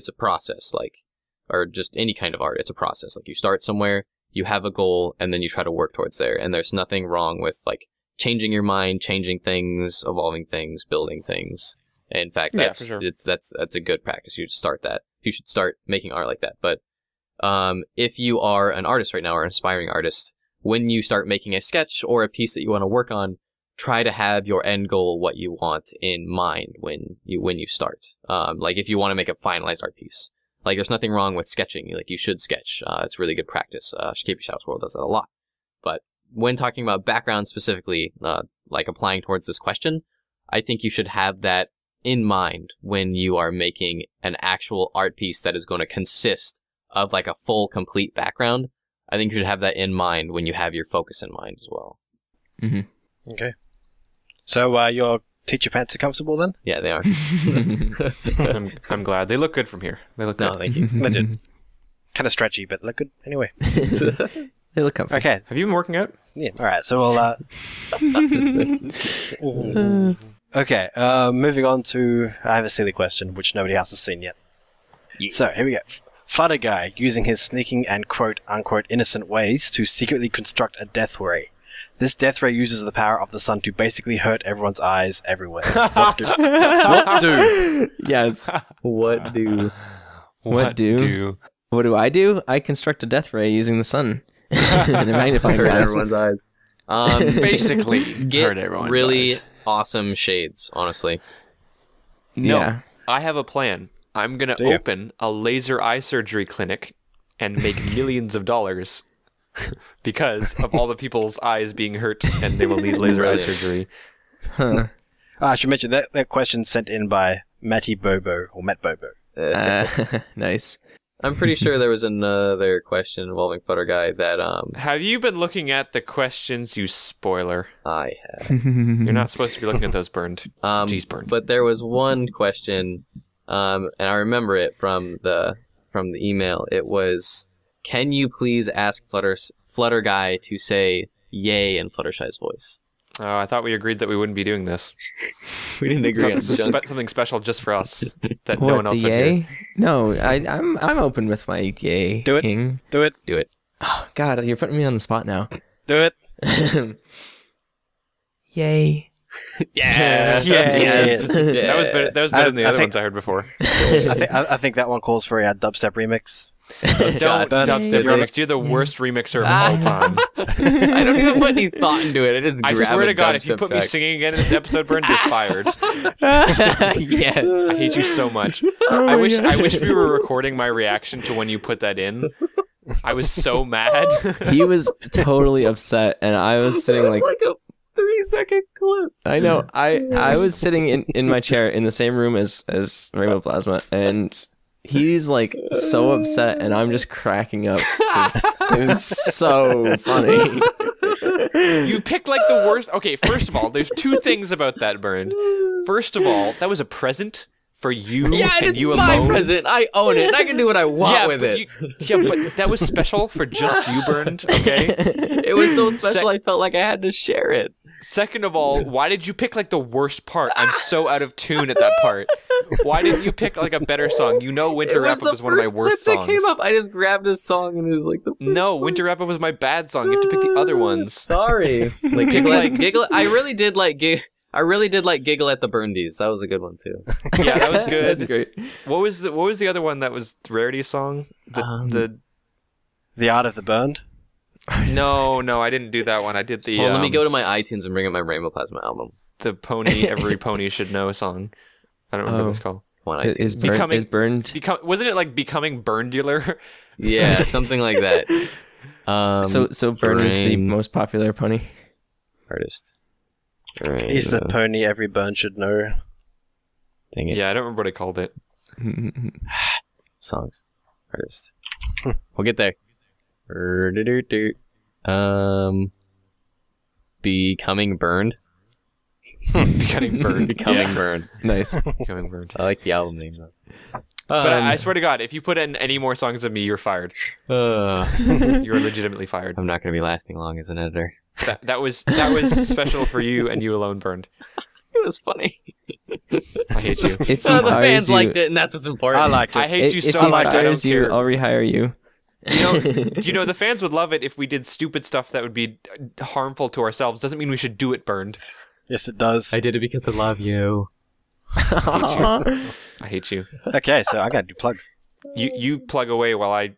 a process, like, or just any kind of art, it's a process. Like you start somewhere, you have a goal, and then you try to work towards there. And there's nothing wrong with like changing your mind, changing things, evolving things, building things. In fact, that's a good practice. You should start that. You should start making art like that. But if you are an artist right now, or an aspiring artist, when you start making a sketch or a piece that you want to work on, try to have your end goal, what you want, in mind when you start. Like if you want to make a finalized art piece, like there's nothing wrong with sketching. Like you should sketch. It's really good practice. KP Shadow's World does that a lot. But when talking about background specifically, like applying towards this question, I think you should have that in mind when you are making an actual art piece that is going to consist of like a full, complete background. I think you should have that in mind when you have your focus in mind as well. Mm-hmm. Okay. So your teacher pants are comfortable then? Yeah, they are. I'm glad. They look good from here. They look good. No, thank you. They did. Kind of stretchy, but look good anyway. They look comfortable. Okay. Have you been working out? Yeah. All right. So we'll. Okay. Moving on to, I have a silly question which nobody else has seen yet. Yeah. So here we go. Flutter Guy, using his sneaking and quote-unquote innocent ways to secretly construct a death ray. This death ray uses the power of the sun to basically hurt everyone's eyes everywhere. What do? What do? Yes. What do? What do? What do? I construct a death ray using the sun and a magnifying Hurt glass. everyone's eyes. Basically, Get hurt everyone's really eyes. awesome shades, honestly. No, Yeah. I have a plan. I'm going Do to you? open a laser eye surgery clinic and make millions of dollars because of all the people's eyes being hurt and they will need laser eye Brilliant. surgery. Huh. I should mention that question sent in by Matty Bobo or Matt Bobo. Nice. I'm pretty sure there was another question involving Flutter Guy that Have you been looking at the questions, you spoiler? I have. You're not supposed to be looking at those burned. Jeez, burned. But there was one question, and I remember it from the email. It was, can you please ask Flutter Guy to say "yay" in Fluttershy's voice? Oh, I thought we agreed that we wouldn't be doing this. We didn't So agree on this is junk. something special just for us that What, no one else the would hear. yay? No, I'm open with my yay. Do it. King. Do it. Do it. Oh, God, you're putting me on the spot now. Do it. Yay. Yeah. Yes. That was better. That was better than the I other think- ones I heard before. I think that one calls for a dubstep remix. Don't Burn. dubstep You're- remix. You're the worst remixer of all time. I don't even put any thought into it. I just I grab swear a to God, if you dubstep put me track. singing again in this episode, Burn, you're fired. Yes. I hate you so much. I wish we were recording my reaction to when you put that in. I was so mad. He was totally upset, and I was sitting like, a 3-second clip. I know. I was sitting in my chair in the same room as Rainbow Plasma, and he's like so upset, and I'm just cracking up. 'Cause it was so funny. You picked like the worst. Okay, first of all, there's two things about that, Burned. First of all, that was a present for you Yeah, and and it's you my alone. present. I own it. And I can do what I want with but it. but that was special for just you, Burned. Okay. It was so special. I felt like I had to share it. Second of all, why did you pick like the worst part? I'm so out of tune at that part. Why didn't you pick like a better song? You know, Winter Wrap Up is one of my worst clip songs. that came up. I just grabbed this song and it was like the No, Winter Wrap Up was my bad song. You have to pick the other ones. Sorry. Like giggle. I really did like giggle at the Burndies. That was a good one too. Yeah, that was good. That's great. What was the other one that was the Rarity song? The Art of the Burned. No, I didn't do that one. I did the Well, let me go to my iTunes and bring up my Rainbow Plasma album. the pony every pony should know song. I don't remember what it's called. On iTunes. Is burned. Wasn't it like becoming burndular? Yeah, something like that. So Burn is the Brain most popular pony. artist. He's the pony every burn should know. Dang it. Yeah, I don't remember what I called it. Songs. Artist. We'll get there. Becoming burned. Becoming burned. Becoming Yeah. burned. Nice. Becoming burned. I like the album name though. But I swear to God, if you put in any more songs of me, you're fired. You're legitimately fired. I'm not going to be lasting long as an editor. That was special for you and you alone, Burned. It was funny. I hate you. If So he the hires fans you- liked it, and that's what's important. I liked it. I hate you if so he much. I don't hires you, care. I'll rehire you. The fans would love it if we did stupid stuff that would be harmful to ourselves. Doesn't mean we should do it, Burned. Yes, it does. I did it because I love you. I hate you. Okay, so I gotta do plugs. You plug away while I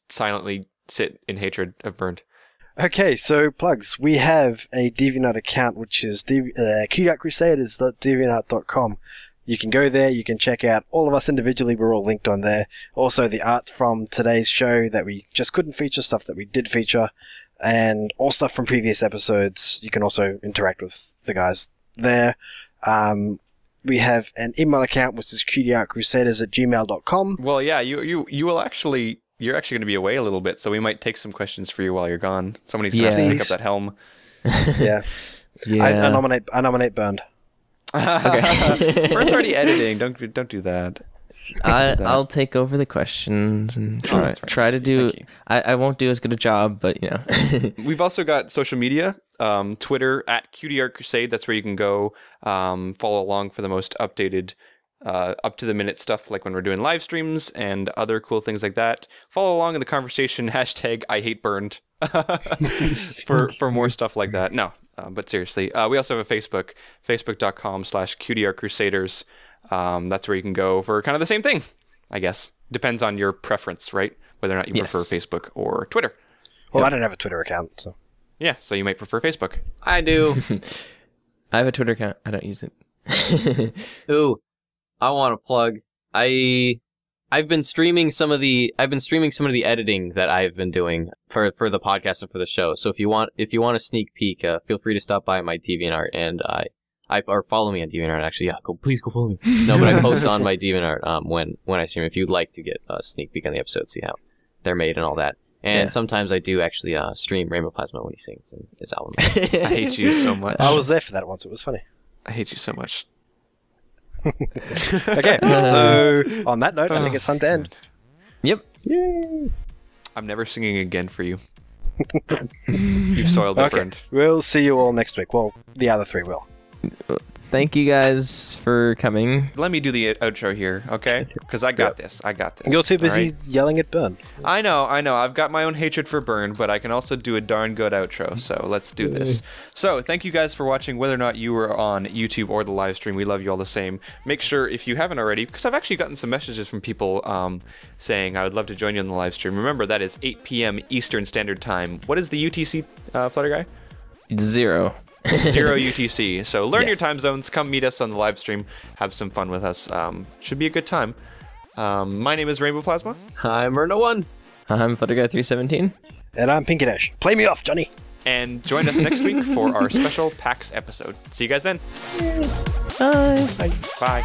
silently sit in hatred of Burned. Okay, so plugs. We have a DeviantArt account, which is cuteartcrusaders.deviantart.com. You can go there, you can check out all of us individually, we're all linked on there. Also, the art from today's show that we just couldn't feature, stuff that we did feature, and all stuff from previous episodes. You can also interact with the guys there. We have an email account, which is cutieartcrusaders@gmail.com. Well, yeah, you will actually. You're actually going to be away a little bit, so we might take some questions for you while you're gone. Somebody's going to have to pick up Please. that helm. Yeah. Yeah. I nominate Burned. Okay. Burn's already editing. Don't do that. I'll take over the questions and that's very try nice to of you. do. Thank you. I won't do as good a job, but you know. We've also got social media, Twitter @Cutie Art Crusade. That's where you can go follow along for the most updated up-to-the-minute stuff like when we're doing live streams and other cool things like that. Follow along in the conversation, hashtag I hate burned, for more stuff like that. No, but seriously. We also have a Facebook, facebook.com/Cutie Art Crusaders. That's where you can go for kind of the same thing, I guess. Depends on your preference, right? Whether or not you prefer Facebook or Twitter. Well, I don't have a Twitter account, so. Yeah, so you might prefer Facebook. I do. I have a Twitter account. I don't use it. Ooh, I want to plug. I've been streaming some of the editing that I've been doing for the podcast and for the show. So if you want a sneak peek, feel free to stop by my DeviantArt and or follow me on DeviantArt. Actually, yeah, please go follow me. No, but I post on my DeviantArt when I stream. If you'd like to get a sneak peek on the episode, see how they're made and all that. And sometimes I do actually stream Rainbow Plasma when he sings in his album. I hate you so much. I was there for that once. It was funny. I hate you so much. Okay, so on that note, I think it's time to end. Yep. Yay! I'm never singing again for you. You've soiled the friend. We'll see you all next week. Well, the other three will. Thank you guys for coming. Let me do the outro here, okay? Because I got this. You're too busy yelling at Burn. I know. I've got my own hatred for Burn, but I can also do a darn good outro, so let's do this. So, thank you guys for watching, whether or not you were on YouTube or the live stream. We love you all the same. Make sure, if you haven't already, because I've actually gotten some messages from people saying, I would love to join you on the live stream. Remember, that is 8 p.m. Eastern Standard Time. What is the UTC, Flutter Guy? 0. 0 UTC. So learn your time zones. Come meet us on the live stream. Have some fun with us. Should be a good time. My name is Rainbow Plasma. I'm Myrna1. I'm Flutterguy317. And I'm Pinky Dash. Play me off, Johnny. And join us next week for our special PAX episode. See you guys then. Bye. Bye.